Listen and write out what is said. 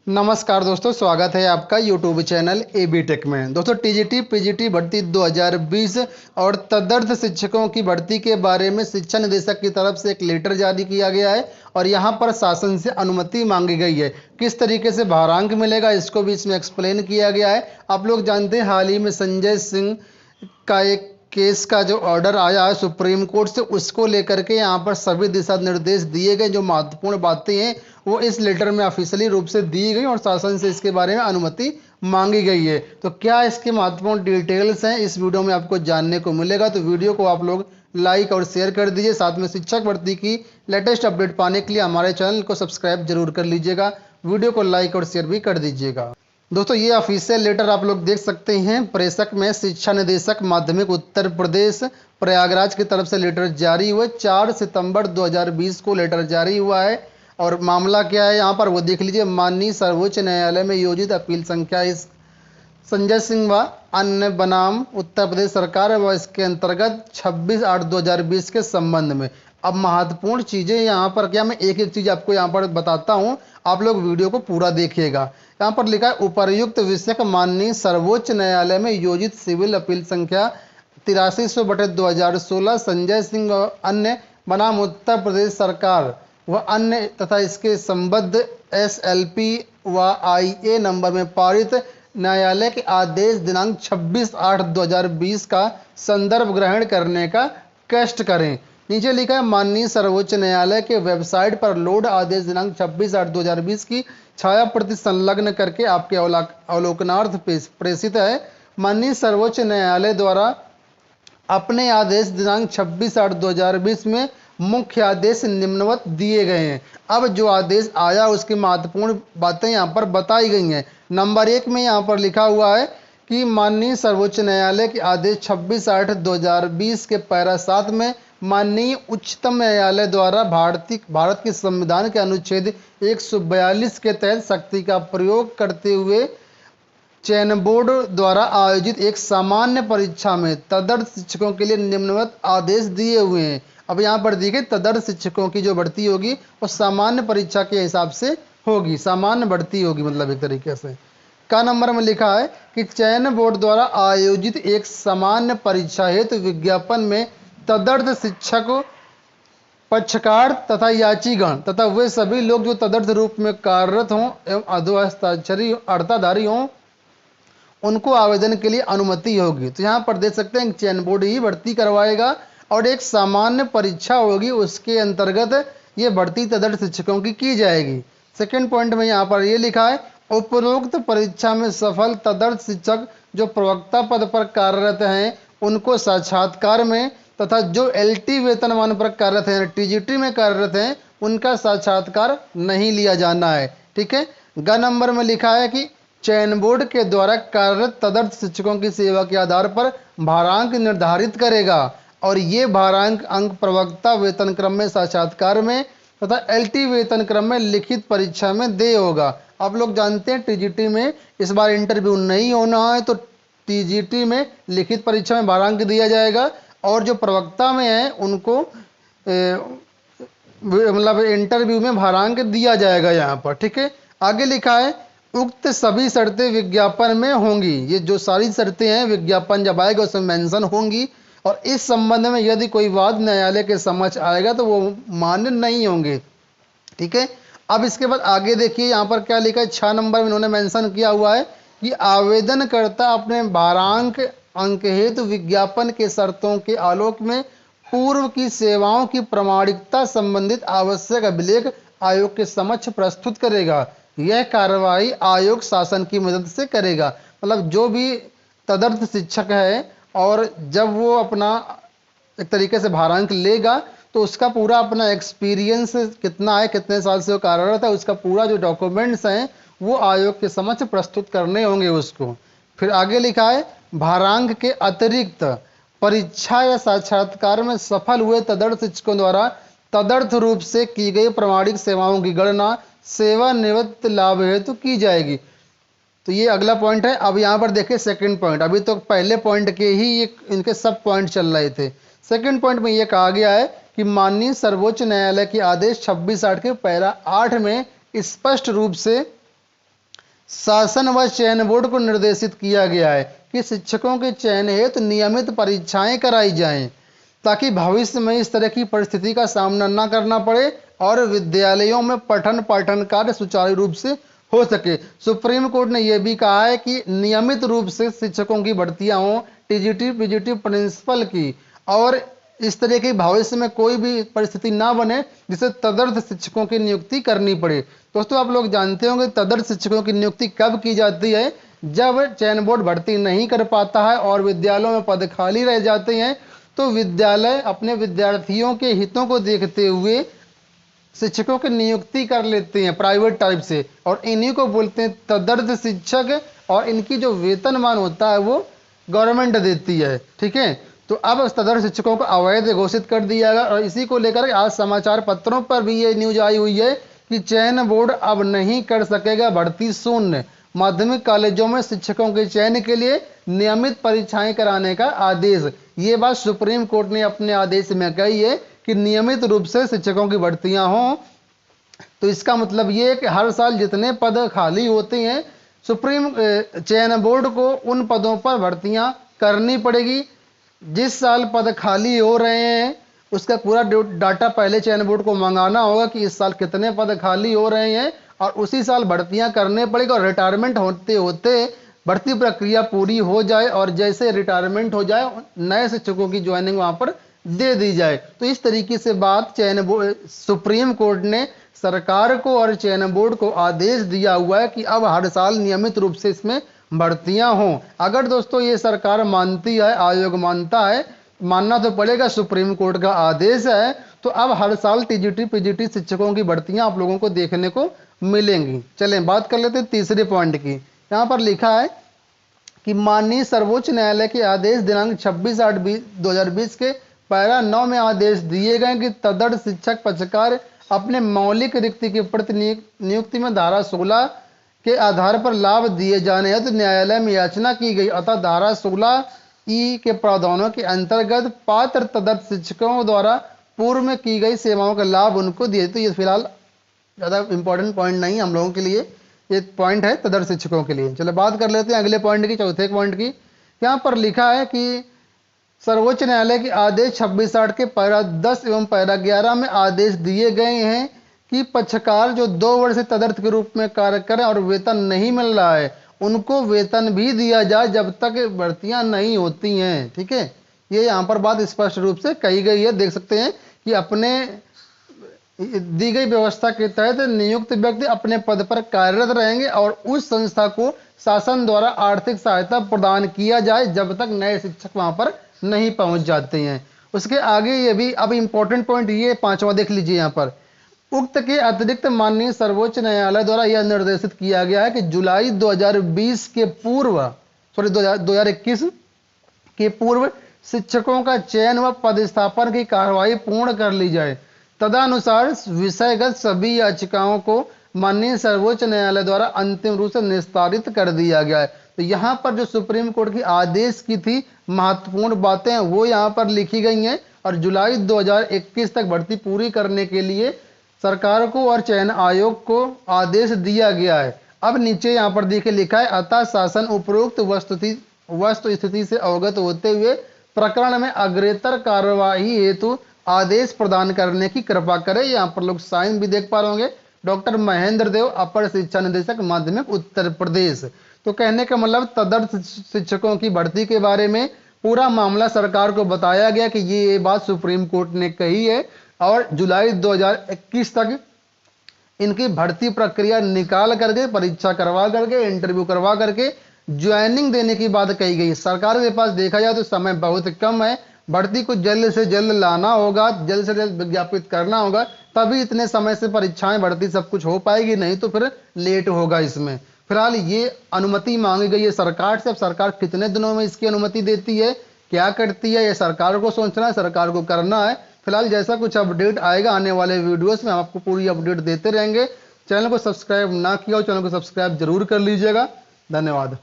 नमस्कार दोस्तों, स्वागत है आपका यूट्यूब चैनल एबी टेक में। दोस्तों, टीजीटी पीजीटी भर्ती 2020 और तदर्थ शिक्षकों की भर्ती के बारे में शिक्षा निदेशक की तरफ से एक लेटर जारी किया गया है और यहां पर शासन से अनुमति मांगी गई है। किस तरीके से भारांक मिलेगा इसको भी इसमें एक्सप्लेन किया गया है। आप लोग जानते हैं हाल ही में संजय सिंह का एक केस का जो ऑर्डर आया है सुप्रीम कोर्ट से, उसको लेकर के यहाँ पर सभी दिशा निर्देश दिए गए। जो महत्वपूर्ण बातें हैं वो इस लेटर में ऑफिशियली रूप से दी गई और शासन से इसके बारे में अनुमति मांगी गई है। तो क्या इसके महत्वपूर्ण डिटेल्स हैं इस वीडियो में आपको जानने को मिलेगा। तो वीडियो को आप लोग लाइक और शेयर कर दीजिए। साथ में शिक्षक भर्ती की लेटेस्ट अपडेट पाने के लिए हमारे चैनल को सब्सक्राइब जरूर कर लीजिएगा। वीडियो को लाइक और शेयर भी कर दीजिएगा। दोस्तों, ये ऑफिशियल लेटर आप लोग देख सकते हैं। प्रेषक में शिक्षा निदेशक माध्यमिक उत्तर प्रदेश प्रयागराज की तरफ से लेटर जारी हुआ। 4 सितंबर 2020 को लेटर जारी हुआ है और मामला क्या है यहाँ पर वो देख लीजिए। माननीय सर्वोच्च न्यायालय में योजित अपील संख्या इस संजय सिंह व अन्य बनाम उत्तर प्रदेश सरकार व इसके अंतर्गत 26/8/2020 के संबंध में। अब महत्वपूर्ण चीज़ें यहाँ पर क्या, मैं एक एक चीज़ आपको यहाँ पर बताता हूँ, आप लोग वीडियो को पूरा देखिएगा। यहाँ पर लिखा है उपर्युक्त विषयक माननीय सर्वोच्च न्यायालय में योजित सिविल अपील संख्या 8300/2016 संजय सिंह व अन्य बनाम उत्तर प्रदेश सरकार व अन्य तथा इसके संबद्ध SLP व IA नंबर में पारित न्यायालय के आदेश दिनांक 26/8/2020 का संदर्भ ग्रहण करने का कष्ट करें। नीचे लिखा है माननीय सर्वोच्च न्यायालय के वेबसाइट पर लोड आदेश दिनांक 26/8/2020 की छाया प्रति संलग्न करके आपके अवलोकनार्थ प्रेषित है। माननीय सर्वोच्च न्यायालय द्वारा अपने आदेश दिनांक 26/8/2020 में मुख्य आदेश निम्नवत दिए गए हैं। अब जो आदेश आया उसकी महत्वपूर्ण बातें यहाँ पर बताई गई हैं। नंबर 1 में यहाँ पर लिखा हुआ है कि माननीय सर्वोच्च न्यायालय के आदेश 26/8/2020 के पैरा 7 में माननीय उच्चतम न्यायालय द्वारा भारत के संविधान के अनुच्छेद 142 के तहत शक्ति का प्रयोग करते हुए चयन बोर्ड द्वारा आयोजित एक सामान्य परीक्षा में तदर्थ शिक्षकों के लिए निम्नवत आदेश दिए हुए हैं। अब यहाँ पर देखिए, तदर्थ शिक्षकों की जो भर्ती होगी वो सामान्य परीक्षा के हिसाब से होगी, सामान्य भर्ती होगी, मतलब एक तरीके से। का नंबर में लिखा है कि चयन बोर्ड द्वारा आयोजित एक सामान्य परीक्षा हेतु विज्ञापन में तदर्थ शिक्षक पक्षकार तथा याचीगण तथा वे सभी लोग जो तदर्थ रूप में कार्यरत हों एवं अधोहस्ताक्षरी अर्ताधारी हों उनको आवेदन के लिए अनुमति होगी। तो यहाँ पर देख सकते हैं चयन बोर्ड ही भर्ती करवाएगा और एक सामान्य परीक्षा होगी, उसके अंतर्गत ये भर्ती तदर्थ शिक्षकों की जाएगी। सेकंड पॉइंट में यहाँ पर ये लिखा है उपरोक्त परीक्षा में सफल तदर्थ शिक्षक जो प्रवक्ता पद पर कार्यरत हैं उनको साक्षात्कार में तथा जो LT वेतनमान पर कार्यरत हैं TGT में कार्यरत हैं उनका साक्षात्कार नहीं लिया जाना है। ठीक है। ग नंबर में लिखा है कि चयन बोर्ड के द्वारा कार्यरत तदर्थ शिक्षकों की सेवा के आधार पर भारांक निर्धारित करेगा और ये भारांक अंक प्रवक्ता वेतन क्रम में साक्षात्कार में तथा LT वेतन क्रम में लिखित परीक्षा में दे होगा। आप लोग जानते हैं TGT में इस बार इंटरव्यू नहीं होना है तो TGT में लिखित परीक्षा में भारांक दिया जाएगा और जो प्रवक्ता में है उनको मतलब इंटरव्यू में भारांक दिया जाएगा यहाँ पर। ठीक है। आगे लिखा है उक्त सभी शर्तें विज्ञापन में होंगी। ये जो सारी शर्तें हैं विज्ञापन जब आएगा उसमें मेंशन होंगी और इस संबंध में यदि कोई वाद न्यायालय के समक्ष आएगा तो वो मान्य नहीं होंगे। ठीक है। अब इसके बाद आगे देखिए यहाँ पर क्या लिखा है। 6 नंबर में इन्होंने मेंशन किया हुआ है कि आवेदनकर्ता अपने भारांक अंक हेतु विज्ञापन के शर्तों के आलोक में पूर्व की सेवाओं की प्रामाणिकता संबंधित आवश्यक अभिलेख आयोग के समक्ष प्रस्तुत करेगा। यह कार्रवाई आयोग शासन की मदद से करेगा। मतलब जो भी तदर्थ शिक्षक है और जब वो अपना एक तरीके से भारांक लेगा तो उसका पूरा अपना एक्सपीरियंस कितना है, कितने साल से वो कार्यरत है, उसका पूरा जो डॉक्यूमेंट्स हैं वो आयोग के समक्ष प्रस्तुत करने होंगे उसको। फिर आगे लिखा है भारांक के अतिरिक्त परीक्षा या साक्षात्कार में सफल हुए तदर्थ शिक्षकों द्वारा तदर्थ रूप से की गई प्रामाणिक सेवाओं की गणना सेवानिवृत्त लाभ हेतु की जाएगी। तो ये अगला पॉइंट है। अब यहाँ पर देखिए सेकंड पॉइंट, अभी तो पहले पॉइंट के ही ये इनके सब पॉइंट चल रहे थे। सेकंड पॉइंट में ये कहा गया है कि माननीय सर्वोच्च न्यायालय के आदेश 26/8 के पैरा 8 में स्पष्ट रूप से शासन व चयन बोर्ड को निर्देशित किया गया है कि शिक्षकों के चयन हेतु नियमित परीक्षाएं कराई जाएं, ताकि भविष्य में इस तरह की परिस्थिति का सामना न करना पड़े और विद्यालयों में पठन पाठन कार्य सुचारू रूप से हो सके। सुप्रीम कोर्ट ने यह भी कहा है कि नियमित रूप से शिक्षकों की भर्तियां हों, टीजीटी पीजीटी प्रिंसिपल की, और इस तरह की भविष्य में कोई भी परिस्थिति ना बने जिससे तदर्थ शिक्षकों की नियुक्ति करनी पड़े। दोस्तों, आप लोग जानते होंगे तदर्थ शिक्षकों की नियुक्ति कब की जाती है? जब चयन बोर्ड भर्ती नहीं कर पाता है और विद्यालयों में पद खाली रह जाते हैं, तो विद्यालय अपने विद्यार्थियों के हितों को देखते हुए शिक्षकों की नियुक्ति कर लेते हैं प्राइवेट टाइप से, और इन्हीं को बोलते हैं तदर्थ शिक्षक, और इनकी जो वेतनमान होता है वो गवर्नमेंट देती है। ठीक है, तो अब तदर्थ शिक्षकों को अवैध घोषित कर दिया गया, और इसी को लेकर आज समाचार पत्रों पर भी ये न्यूज आई हुई है कि चयन बोर्ड अब नहीं कर सकेगा भर्ती शून्य। माध्यमिक कॉलेजों में शिक्षकों के चयन के लिए नियमित परीक्षाएं कराने का आदेश। ये बात सुप्रीम कोर्ट ने अपने आदेश में कही है कि नियमित रूप से शिक्षकों की भर्तियां हों। तो इसका मतलब ये है कि हर साल जितने पद खाली होते हैं, सुप्रीम चयन बोर्ड को उन पदों पर भर्तियां करनी पड़ेगी। जिस साल पद खाली हो रहे हैं उसका पूरा डाटा पहले चयन बोर्ड को मंगाना होगा कि इस साल कितने पद खाली हो रहे हैं, और उसी साल भर्तियां करने पड़ेगी, और रिटायरमेंट होते होते भर्ती प्रक्रिया पूरी हो जाए, और जैसे रिटायरमेंट हो जाए नए शिक्षकों की ज्वाइनिंग वहां पर दे दी जाए। तो इस तरीके से बात चयन बोर्ड, सुप्रीम कोर्ट ने सरकार को और चयन बोर्ड को आदेश दिया हुआ है कि अब हर साल नियमित रूप से इसमें भर्तियां हों। अगर दोस्तों ये सरकार मानती है, आयोग मानता है, मानना तो पड़ेगा, सुप्रीम कोर्ट का आदेश है, तो अब हर साल टीजीटी पीजीटी शिक्षकों की भर्तियां आप लोगों को देखने को मिलेंगी। चलें बात कर लेते हैं तीसरे पॉइंट की। यहाँ पर लिखा है कि माननीय सर्वोच्च न्यायालय के आदेश दिनांक 26/8/2020 के पैरा 9 में आदेश दिए गए कि तदर्थ शिक्षक पक्षकार अपने मौलिक रिक्ति की प्रति नियुक्ति में धारा 16 के आधार पर लाभ दिए जाने हेतु न्यायालय में याचना की गई, अतः धारा 16E के प्रावधानों के अंतर्गत पात्र तदर्थ शिक्षकों द्वारा पूर्व में की गई सेवाओं का लाभ उनको दिए। तो ये फिलहाल ज़्यादा इंपॉर्टेंट पॉइंट नहीं हम लोगों के लिए, ये पॉइंट है तदर्थ शिक्षकों के लिए। चलो बात कर लेते हैं अगले पॉइंट की, चौथे पॉइंट की। यहाँ पर लिखा है कि सर्वोच्च न्यायालय के आदेश 26/8 के पैरा 10 एवं पैरा 11 में आदेश दिए गए हैं कि पक्षकार जो 2 वर्ष से तदर्थ के रूप में कार्य करें और वेतन नहीं मिल रहा है, उनको वेतन भी दिया जाए जब तक भर्तियां नहीं होती हैं। ठीक है, ये यहाँ पर बात स्पष्ट रूप से कही गई है। देख सकते हैं कि अपने दी गई व्यवस्था के तहत नियुक्त व्यक्ति अपने पद पर कार्यरत रहेंगे और उस संस्था को शासन द्वारा आर्थिक सहायता प्रदान किया जाए जब तक नए शिक्षक वहां पर नहीं पहुंच जाते हैं। उसके आगे ये भी अब इंपॉर्टेंट पॉइंट ये 5वां देख लीजिए। यहाँ पर उक्त के अतिरिक्त माननीय सर्वोच्च न्यायालय द्वारा यह निर्देशित किया गया है कि जुलाई 2020 के पूर्व 2021 के पूर्व शिक्षकों का चयन व पदस्थापन की कार्रवाई पूर्ण कर ली जाए। तदनुसार विषयगत सभी याचिकाओं को माननीय सर्वोच्च न्यायालय द्वारा अंतिम रूप से निस्तारित कर दिया गया है। तो यहाँ पर जो सुप्रीम कोर्ट की आदेश की थी महत्वपूर्ण बातें वो यहाँ पर लिखी गई हैं, और जुलाई 2021 तक भर्ती पूरी करने के लिए सरकार को और चयन आयोग को आदेश दिया गया है। अब नीचे यहाँ पर देखिए लिखा है, अतः शासन उपरोक्त वस्तु स्थिति से अवगत होते हुए प्रकरण में अग्रेतर कार्यवाही हेतु आदेश प्रदान करने की कृपा करें। यहाँ पर लोग साइन भी देख पा रहे होंगे, डॉक्टर महेंद्र देव, अपर शिक्षा निदेशक माध्यमिक उत्तर प्रदेश। तो कहने का मतलब तदर्थ शिक्षकों की भर्ती के बारे में पूरा मामला सरकार को बताया गया कि ये बात सुप्रीम कोर्ट ने कही है, और जुलाई 2021 तक इनकी भर्ती प्रक्रिया निकाल करके, परीक्षा करवा करके, इंटरव्यू करवा करके ज्वाइनिंग देने की बात कही गई। सरकार के पास देखा जाए तो समय बहुत कम है, भर्ती को जल्द से जल्द लाना होगा, जल्द से जल्द विज्ञापित करना होगा, तभी इतने समय से परीक्षाएं भर्ती सब कुछ हो पाएगी, नहीं तो फिर लेट होगा इसमें। फिलहाल ये अनुमति मांगी गई है सरकार से। अब सरकार कितने दिनों में इसकी अनुमति देती है, क्या करती है, ये सरकार को सोचना है, सरकार को करना है। फिलहाल जैसा कुछ अपडेट आएगा आने वाले वीडियोस में हम आपको पूरी अपडेट देते रहेंगे। चैनल को सब्सक्राइब ना किया हो, चैनल को सब्सक्राइब जरूर कर लीजिएगा। धन्यवाद।